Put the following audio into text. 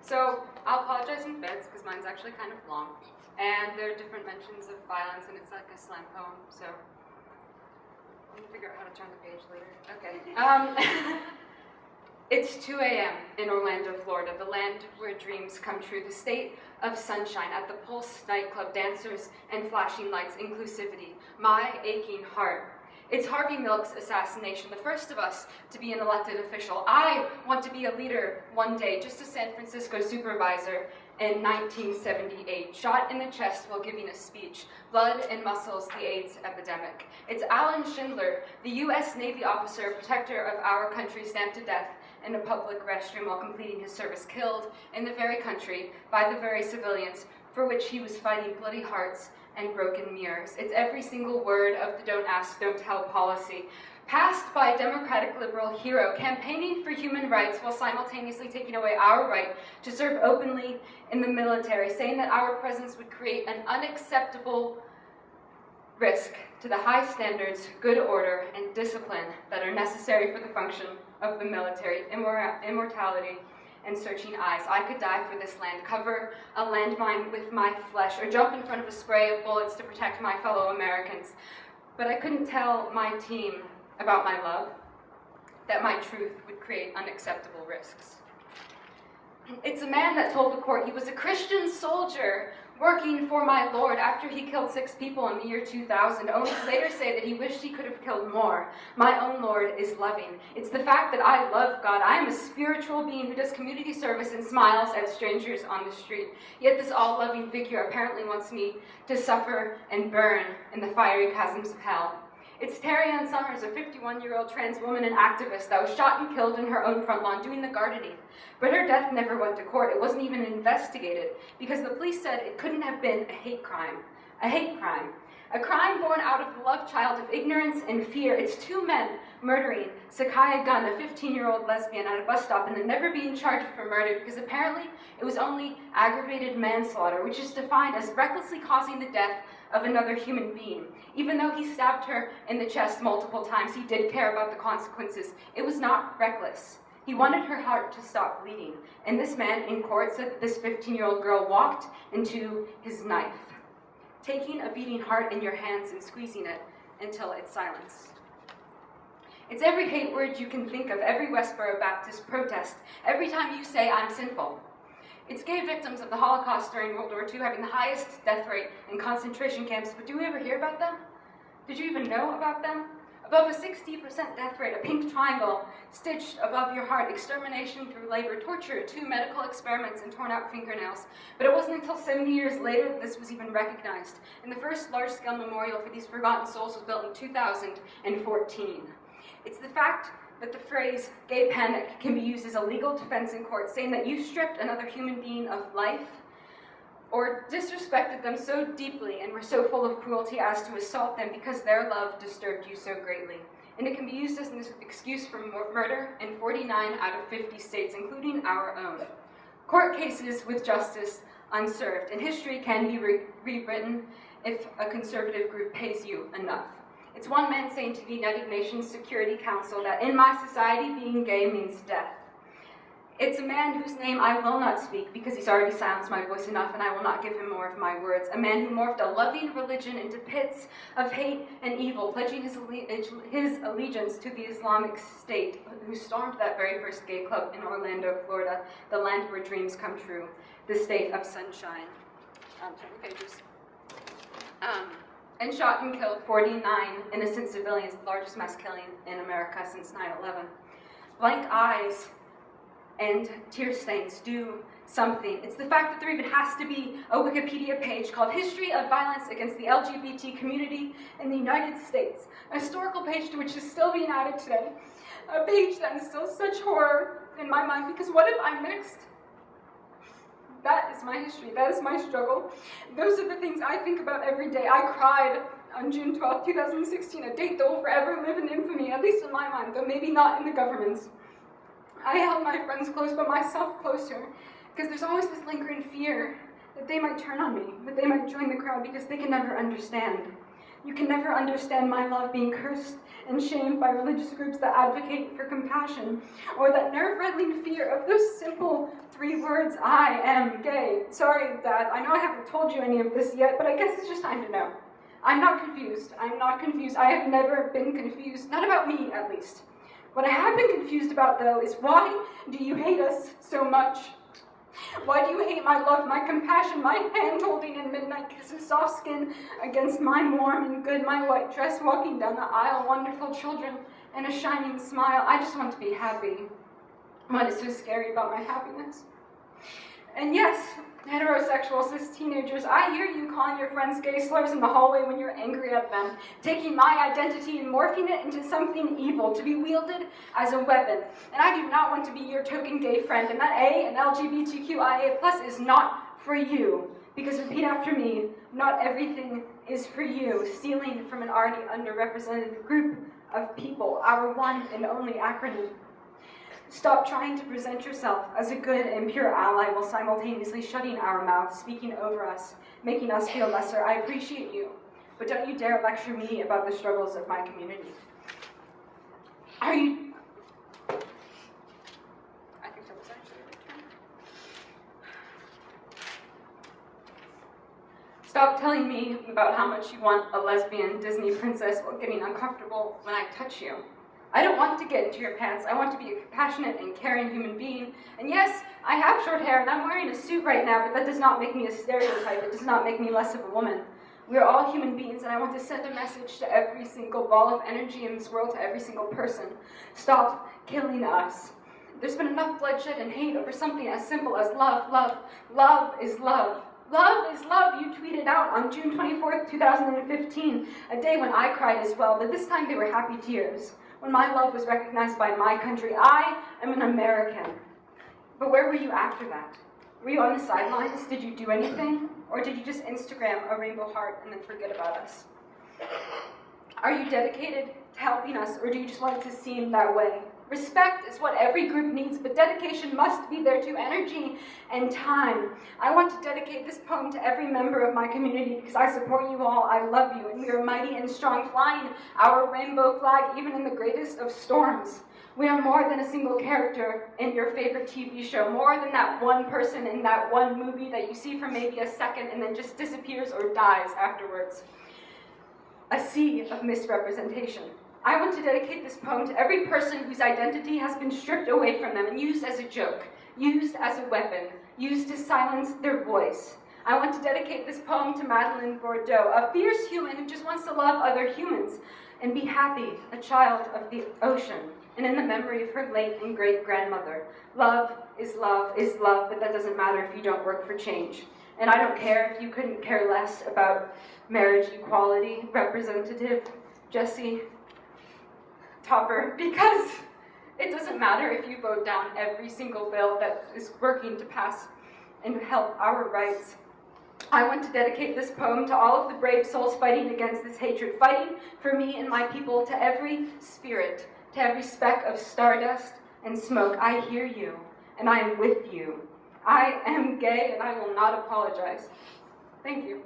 So I'll apologize in bits because mine's actually kind of long, and there are different mentions of violence, and it's like a slam poem. So I'm gonna figure out how to turn the page later. Okay. It's 2 a.m. in Orlando, Florida, the land where dreams come true, the state of sunshine at the Pulse nightclub, dancers and flashing lights, inclusivity, my aching heart. It's Harvey Milk's assassination, the first of us to be an elected official. I want to be a leader one day, just a San Francisco supervisor in 1978, shot in the chest while giving a speech, blood and muscles, the AIDS epidemic. It's Alan Schindler, the U.S. Navy officer, protector of our country, stamped to death in a public restroom while completing his service, killed in the very country by the very civilians for which he was fighting bloody hearts and broken mirrors. It's every single word of the don't ask, don't tell policy, passed by a democratic liberal hero, campaigning for human rights while simultaneously taking away our right to serve openly in the military, saying that our presence would create an unacceptable risk to the high standards, good order, and discipline that are necessary for the function of the military, immortality, and searching eyes. I could die for this land, cover a landmine with my flesh, or jump in front of a spray of bullets to protect my fellow Americans. But I couldn't tell my team about my love, that my truth would create unacceptable risks. It's a man that told the court he was a Christian soldier working for my Lord after he killed 6 people in the year 2000, only to later say that he wished he could have killed more. My own Lord is loving. It's the fact that I love God. I am a spiritual being who does community service and smiles at strangers on the street. Yet this all-loving figure apparently wants me to suffer and burn in the fiery chasms of hell. It's Terry Ann Summers, a 51-year-old trans woman and activist that was shot and killed in her own front lawn doing the gardening. But her death never went to court. It wasn't even investigated because the police said it couldn't have been a hate crime. A hate crime. A crime born out of the love child of ignorance and fear. It's 2 men murdering Sakaya Gunn, a 15-year-old lesbian, at a bus stop and then never being charged for murder because apparently it was only aggravated manslaughter, which is defined as recklessly causing the death of another human being. Even though he stabbed her in the chest multiple times, he did care about the consequences. It was not reckless. He wanted her heart to stop bleeding. And this man in court said that this 15-year-old girl walked into his knife, taking a beating heart in your hands and squeezing it until it's silenced. It's every hate word you can think of, every Westboro Baptist protest, every time you say, I'm sinful. It's gay victims of the Holocaust during World War II having the highest death rate in concentration camps, but do we ever hear about them? Did you even know about them? Above a 60% death rate, a pink triangle stitched above your heart, extermination through labor, torture, 2 medical experiments, and torn out fingernails. But it wasn't until 70 years later that this was even recognized. And the first large-scale memorial for these forgotten souls was built in 2014. It's the fact that the phrase gay panic can be used as a legal defense in court, saying that you stripped another human being of life or disrespected them so deeply and were so full of cruelty as to assault them because their love disturbed you so greatly. And it can be used as an excuse for murder in 49 out of 50 states, including our own. Court cases with justice unserved, and history can be rewritten if a conservative group pays you enough. It's one man saying to the United Nations Security Council that in my society, being gay means death. It's a man whose name I will not speak because he's already silenced my voice enough and I will not give him more of my words. A man who morphed a loving religion into pits of hate and evil, pledging his allegiance to the Islamic State, who stormed that very first gay club in Orlando, Florida, the land where dreams come true, the state of sunshine. Turn pages. And shot and killed 49 innocent civilians, the largest mass killing in America since 9/11. Blank eyes and tear stains do something. It's the fact that there even has to be a Wikipedia page called History of Violence Against the LGBT Community in the United States, a historical page to which is still being added today, a page that instills such horror in my mind because what if I'm mixed? That is my history, that is my struggle. Those are the things I think about every day. I cried on June 12, 2016, a date that will forever live in infamy, at least in my mind, though maybe not in the government's. I held my friends close, but myself closer, because there's always this lingering fear that they might turn on me, that they might join the crowd because they can never understand. You can never understand my love being cursed and shamed by religious groups that advocate for compassion, or that nerve-rattling fear of those simple 3 words, I am gay. Sorry, Dad, I know I haven't told you any of this yet, but I guess it's just time to know. I'm not confused. I'm not confused. I have never been confused. Not about me, at least. What I have been confused about, though, is why do you hate us so much? Why do you hate my love, my compassion, my hand-holding and midnight kisses, soft skin against my warm and good, my white dress walking down the aisle, wonderful children, and a shining smile? I just want to be happy. What is so scary about my happiness? And yes, heterosexual cis teenagers, I hear you calling your friends gay slurs in the hallway when you're angry at them, taking my identity and morphing it into something evil to be wielded as a weapon. And I do not want to be your token gay friend, and that A and LGBTQIA+ is not for you. Because repeat after me, not everything is for you. Stealing from an already underrepresented group of people, our one and only acronym. Stop trying to present yourself as a good and pure ally while simultaneously shutting our mouths, speaking over us, making us feel lesser. I appreciate you, but don't you dare lecture me about the struggles of my community. I think that was actually a good turn. Stop telling me about how much you want a lesbian Disney princess while getting uncomfortable when I touch you. I don't want to get into your pants. I want to be a compassionate and caring human being. And yes, I have short hair and I'm wearing a suit right now, but that does not make me a stereotype. It does not make me less of a woman. We are all human beings, and I want to send a message to every single ball of energy in this world, to every single person. Stop killing us. There's been enough bloodshed and hate over something as simple as love. Love is love. Love is love, you tweeted out on June 24th, 2015, a day when I cried as well, but this time they were happy tears. When my love was recognized by my country, I am an American. But where were you after that? Were you on the sidelines? Did you do anything? Or did you just Instagram a rainbow heart and then forget about us? Are you dedicated to helping us, or do you just want it to seem that way? Respect is what every group needs, but dedication must be there too, energy and time. I want to dedicate this poem to every member of my community because I support you all, I love you, and we are mighty and strong, flying our rainbow flag even in the greatest of storms. We are more than a single character in your favorite TV show, more than that one person in that one movie that you see for maybe a second and then just disappears or dies afterwards. A sea of misrepresentation. I want to dedicate this poem to every person whose identity has been stripped away from them and used as a joke, used as a weapon, used to silence their voice. I want to dedicate this poem to Madeleine Bordeaux, a fierce human who just wants to love other humans and be happy, a child of the ocean, and in the memory of her late and great-grandmother. Love, but that doesn't matter if you don't work for change. And I don't care if you couldn't care less about marriage equality, Representative Jesse Topper, because it doesn't matter if you vote down every single bill that is working to pass and help our rights. I want to dedicate this poem to all of the brave souls fighting against this hatred, fighting for me and my people, to every spirit, to every speck of stardust and smoke. I hear you, and I am with you. I am gay, and I will not apologize. Thank you.